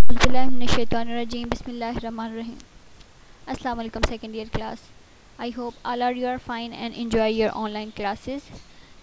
Auzubillahiminash-shaytanir-rajim. Bismillahir-rahmanir-rahim. Assalamu alaikum second year class. I hope all are you are fine and enjoy your online classes.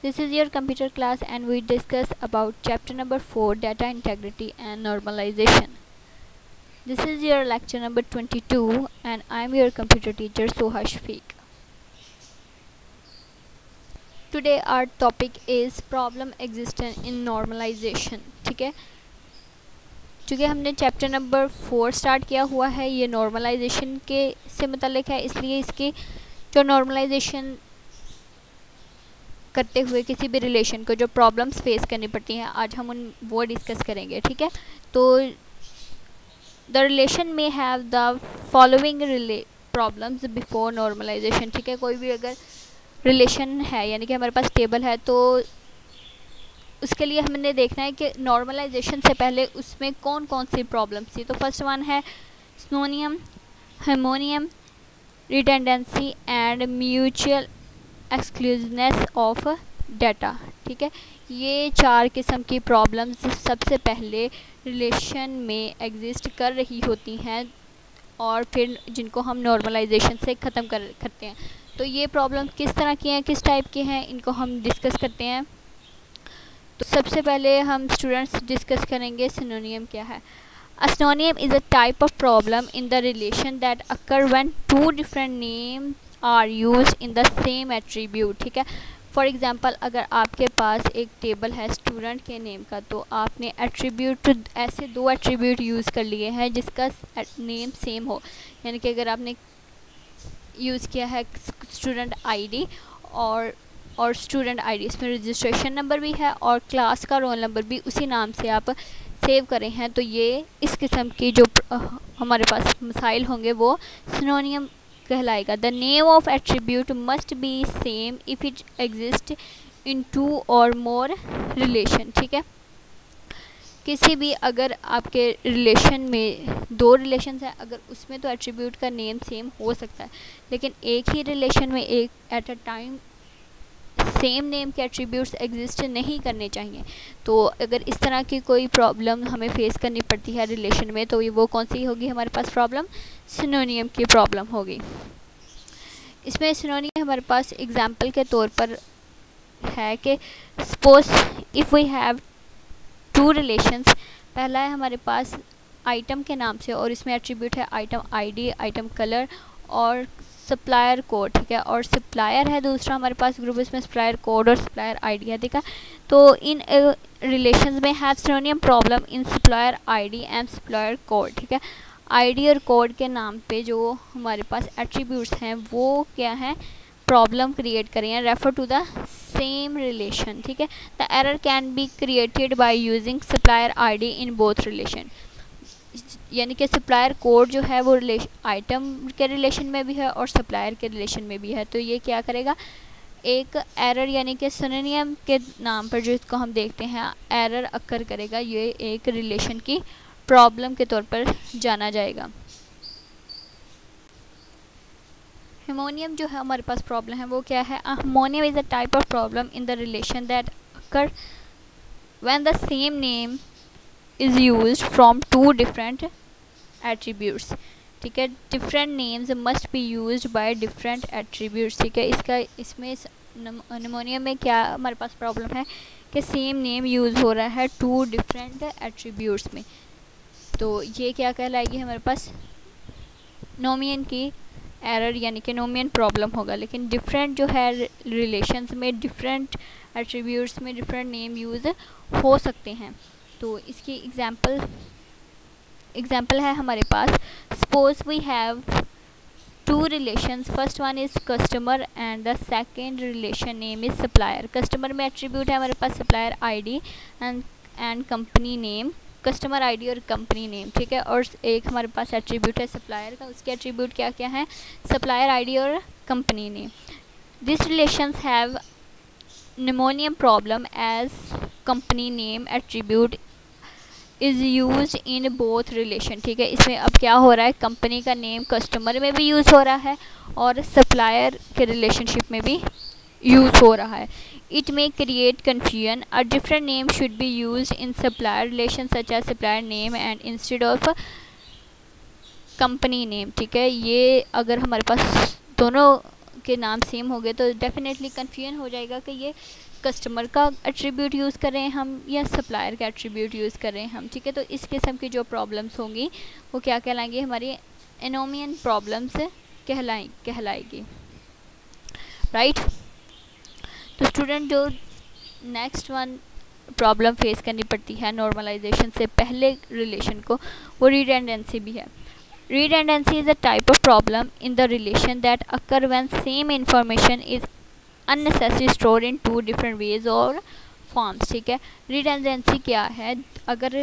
This is your computer class and we discuss about chapter number 4, data integrity and normalization. This is your lecture number 22 and I am your computer teacher Soha Shafiq. Today our topic is problem existence in normalization. ठीक है, चूँकि हमने chapter number 4 start किया हुआ है, ये normalisation के से मुतल्लिक है, इसलिए इसकी जो नॉर्मलाइजेशन करते हुए किसी भी रिलेशन को जो प्रॉब्लम्स फेस करनी पड़ती हैं आज हम वो डिस्कस करेंगे. ठीक है, तो द रिलेशन में have the following problems before normalisation. ठीक है, कोई भी अगर रिलेशन है यानी कि हमारे पास टेबल है तो उसके लिए हमने देखना है कि नॉर्मलाइजेशन से पहले उसमें कौन कौन सी प्रॉब्लम्स थी. तो फर्स्ट वन है सिनोनियम, harmonium, redundancy and mutual exclusiveness of data. ठीक है, ये 4 किस्म की प्रॉब्लम्स सबसे पहले रिलेशन में एग्जिस्ट कर रही होती हैं और फिर जिनको हम नॉर्मलाइजेशन से ख़त्म करते हैं. तो ये प्रॉब्लम किस तरह की हैं, किस टाइप की हैं, इनको हम डिस्कस करते हैं. तो सबसे पहले हम स्टूडेंट्स डिस्कस करेंगे सिनोनियम क्या है. A synonym is a type of problem in the relation that occur when two different names are used in the same attribute. ठीक है, फॉर एग्ज़ाम्पल अगर आपके पास एक टेबल है स्टूडेंट के नेम का तो आपने एट्रीब्यूट ऐसे 2 एट्रीब्यूट यूज़ कर लिए हैं जिसका नेम सेम हो. यानी कि अगर आपने यूज़ किया है स्टूडेंट आईडी और स्टूडेंट आईडी, इसमें रजिस्ट्रेशन नंबर भी है और क्लास का रोल नंबर भी उसी नाम से आप सेव करें हैं, तो ये इस किस्म की जो हमारे पास मसाइल होंगे वो सिनोनियम कहलाएगा. The name of attribute must be same if it exist in 2 और मोर रिलेशन. ठीक है, किसी भी अगर आपके रिलेशन में 2 रिलेशंस हैं, अगर उसमें तो एट्रीब्यूट का नेम सेम हो सकता है, लेकिन एक ही रिलेशन में एक eight a time same name के एट्रीब्यूट्स एग्जिस्ट नहीं करने चाहिए. तो अगर इस तरह की कोई प्रॉब्लम हमें फेस करनी पड़ती है रिलेशन में तो ये वो कौन सी होगी हमारे पास प्रॉब्लम, सिनोनियम की प्रॉब्लम होगी. इसमें सिनोनियम हमारे पास एग्जांपल के तौर पर है कि suppose if we have 2 relations. पहला है हमारे पास आइटम के नाम से और इसमें एट्रीब्यूट है आइटम आईडी, आइटम कलर और सप्लायर कोड. ठीक है, और सप्लायर है दूसरा हमारे पास ग्रुप, इसमें सप्लायर कोड और सप्लायर आईडी है. ठीक है, तो इन रिलेशंस में have सिनोनियम problem in supplier ID and supplier code. ठीक है, आईडी और कोड के नाम पे जो हमारे पास एट्रीब्यूट्स हैं वो क्या हैं, प्रॉब्लम क्रिएट करें हैं. Refer to the same relation. ठीक है, the error can be created by using supplier ID in both relation. यानी कि सप्लायर कोड जो है वो आइटम के रिलेशन में भी है और सप्लायर के रिलेशन में भी है. तो ये क्या करेगा, एक एरर यानी कि सिनोनियम के नाम पर जो इसको हम देखते हैं एरर अकर करेगा, ये एक रिलेशन की प्रॉब्लम के तौर पर जाना जाएगा. हार्मोनियम जो है हमारे पास प्रॉब्लम है वो क्या है. Harmonium is a type of problem in the relation that occur when the same name is used from 2 different attributes. ठीक है, different names must be used by different attributes. ठीक है, इसमें निमोनियम में क्या हमारे पास प्रॉब्लम है कि सेम नेम यूज़ हो रहा है 2 डिफरेंट एट्रीब्यूट्स में. तो ये क्या कहलाएगी हमारे पास नोमियन की एरर यानी कि नोमियन प्रॉब्लम होगा. लेकिन डिफरेंट जो है रिलेशंस में डिफरेंट एट्रीब्यूट्स में डिफरेंट नेम यूज़ हो सकते हैं. तो इसकी एग्जाम्पल है हमारे पास. Suppose we have 2 relations. First one is customer and the second relation name is supplier. Customer में एट्रीब्यूट है हमारे पास supplier ID and company name, customer ID और कंपनी नेम. ठीक है, और एक हमारे पास एट्रीब्यूट है सप्लायर का, उसके एट्रीब्यूट क्या क्या हैं, सप्लायर आईडी और company name. This relations have homonym problem as company name attribute is use in both relation. ठीक है, इसमें अब क्या हो रहा है, कंपनी का नेम कस्टमर में भी यूज़ हो रहा है और सप्लायर के रिलेशनशिप में भी यूज़ हो रहा है. It may create confusion. A different name should be use in supplier relation such as supplier name and instead of company name. ठीक है, ये अगर हमारे पास दोनों के नाम सेम हो गए तो डेफिनेटली कन्फ्यूजन हो जाएगा कि ये कस्टमर का एट्रीब्यूट यूज़ कर रहे हैं हम या सप्लायर का एट्रीब्यूट यूज़ कर रहे हैं हम. ठीक है, तो इस किस्म की जो प्रॉब्लम्स होंगी वो क्या कहलाएंगी, हमारी एनोमियन प्रॉब्लम्स कहलाएगी. राइट. तो स्टूडेंट जो नेक्स्ट वन प्रॉब्लम फेस करनी पड़ती है नॉर्मलाइजेशन से पहले रिलेशन को, वो रिडेंडेंसी भी है. Redundancy is a type of problem in the relation that occur when same information is unnecessarily stored in two different ways or forms. ठीक है, redundancy क्या है, अगर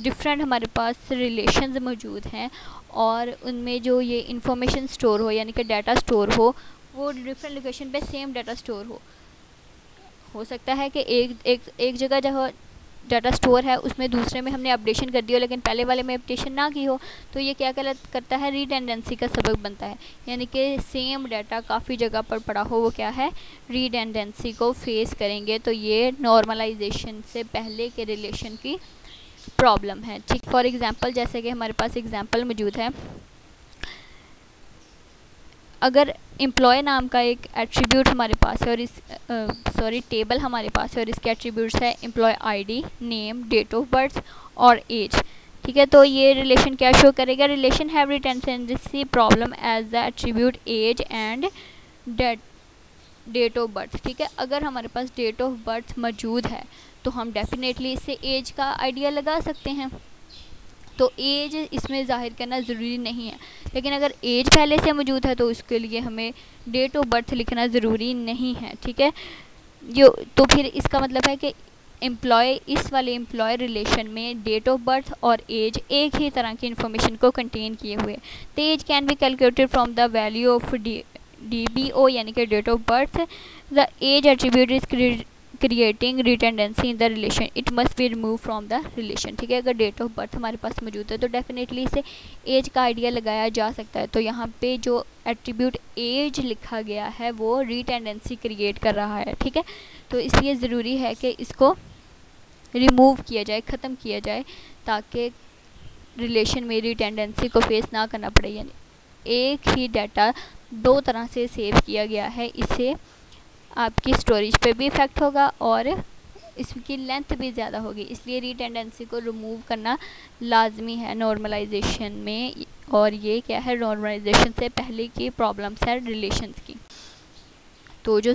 different हमारे पास relations मौजूद हैं और उनमें जो ये information store हो यानी कि data store हो, वो different location पे same data store हो सकता है कि एक जगह जहाँ डाटा स्टोर है उसमें दूसरे में हमने अपडेशन कर दी हो लेकिन पहले वाले में अपडेशन ना की हो, तो ये क्या करता है, रिडेंडेंसी का सबब बनता है. यानी कि सेम डाटा काफ़ी जगह पर पड़ा हो, वो क्या है, रिडेंडेंसी को फेस करेंगे. तो ये नॉर्मलाइजेशन से पहले के रिलेशन की प्रॉब्लम है. ठीक, फॉर एग्जांपल जैसे कि हमारे पास एग्जांपल मौजूद है, अगर एम्प्लॉय नाम का एक एट्रीब्यूट हमारे पास है और इस टेबल हमारे पास है और इसके एट्रीब्यूट्स है employ ID, name, date of birth और एज. ठीक है, तो ये रिलेशन क्या शो करेगा, relation have redundancy problem as the attribute age and date of birth. ठीक है, अगर हमारे पास डेट ऑफ बर्थ मौजूद है तो हम डेफिनेटली इससे एज का आइडिया लगा सकते हैं. तो एज इसमें ज़ाहिर करना ज़रूरी नहीं है, लेकिन अगर एज पहले से मौजूद है तो उसके लिए हमें डेट ऑफ बर्थ लिखना ज़रूरी नहीं है. ठीक है, तो फिर इसका मतलब है कि इस वाले एम्प्लॉय रिलेशन में डेट ऑफ बर्थ और एज एक ही तरह की इन्फॉर्मेशन को कंटेन किए हुए. तो age can be calculated from the value of DBO यानी कि date of birth. The age attribute is creating redundancy in the relation, it must be remove from the relation. ठीक है, अगर डेट ऑफ बर्थ हमारे पास मौजूद है तो definitely इसे एज का आइडिया लगाया जा सकता है. तो यहाँ पे जो एट्रीब्यूट एज लिखा गया है वो रिटेंडेंसी क्रिएट कर रहा है. ठीक है, तो इसलिए ज़रूरी है कि इसको रिमूव किया जाए, ख़त्म किया जाए, ताकि रिलेशन में रिटेंडेंसी को फेस ना करना पड़े. यानी एक ही डाटा दो तरह से सेव किया गया है, इससे आपकी स्टोरेज पे भी इफ़ेक्ट होगा और इसकी लेंथ भी ज़्यादा होगी. इसलिए रिटेंडेंसी को रिमूव करना लाजमी है नॉर्मलाइजेशन में. और ये क्या है, नॉर्मलाइजेशन से पहले की प्रॉब्लम्स है रिलेशंस की. तो जो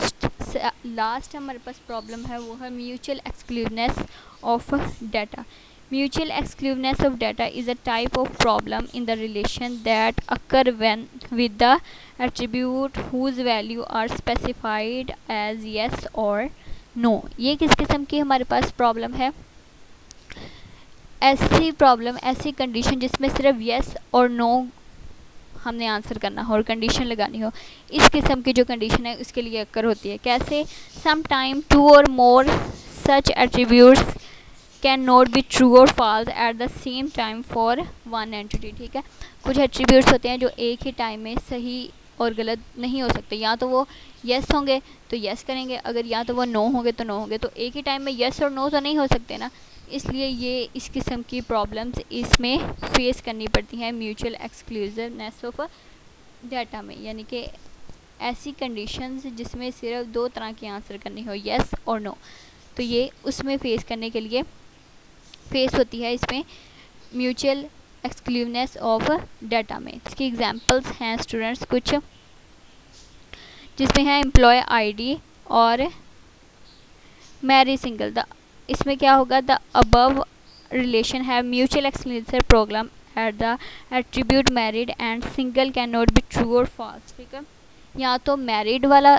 लास्ट हमारे पास प्रॉब्लम है वो है mutual exclusiveness of data. Mutual exclusiveness of data is a type of problem in the relation that occur when with the attribute whose value are specified as yes or no. ये किस किस्म की हमारे पास problem है, ऐसी problem, ऐसी condition जिसमें सिर्फ yes और no हमने आंसर करना हो और कंडीशन लगानी हो. इस किस्म की जो कंडीशन है उसके लिए अक्कर होती है. कैसे, sometime two or more such attributes can not be true और false at the same time for one entity. ठीक है, कुछ एट्रीब्यूट्स होते हैं जो एक ही टाइम में सही और गलत नहीं हो सकते. या तो वो येस होंगे तो येस करेंगे, अगर या तो वो नो होंगे तो नो होंगे. तो एक ही टाइम में येस और नो तो नहीं हो सकते ना. इसलिए ये इस किस्म की प्रॉब्लम्स इसमें फेस करनी पड़ती हैं म्यूचुअल एक्सक्लूसिवनेस ऑफ डाटा में. यानी कि ऐसी कंडीशंस जिसमें सिर्फ दो तरह की आंसर करनी हो, येस और नो. तो ये उसमें फेस करने के लिए फेस होती है इसमें म्यूचुअल एक्सक्लूसिवनेस ऑफ डाटा में. इसकी एग्जांपल्स हैं स्टूडेंट्स कुछ, जिसमें है एम्प्लॉय आईडी और मैरिज सिंगल. इसमें क्या होगा, the above relation have mutual exclusive problem at the attribute married and single can not be true और फॉल्स. ठीक है, या तो मैरिड वाला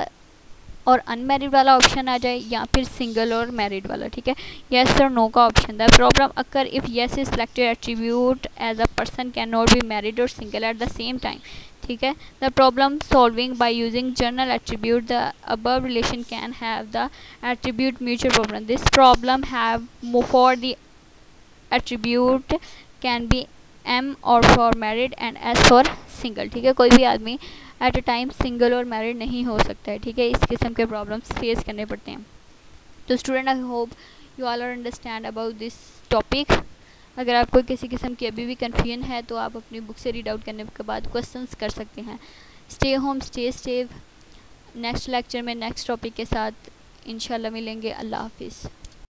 और अनमैरिड वाला ऑप्शन आ जाए या फिर सिंगल और मैरिड वाला. ठीक है, येस और नो का option. The problem occur if yes is selected attribute as a person can not be married और single at the same time. ठीक है, the problem solving by using general attribute. The above relation can have the attribute mutual problem. This problem have for the attribute can be M और for married and S for single. ठीक है, कोई भी आदमी at a time single और married नहीं हो सकता है, ठीक है। इस किस्म के प्रॉब्लम्स फेस करने पड़ते हैं। तो student, I hope you all are understand about this topic. अगर आपको किसी किस्म की अभी भी कन्फ्यूजन है तो आप अपनी बुक से रीड आउट करने के बाद क्वेश्चंस कर सकते हैं। Stay home, stay safe. Next lecture में नेक्स्ट टॉपिक के साथ इंशाल्लाह मिलेंगे। अल्लाह हाफिज़।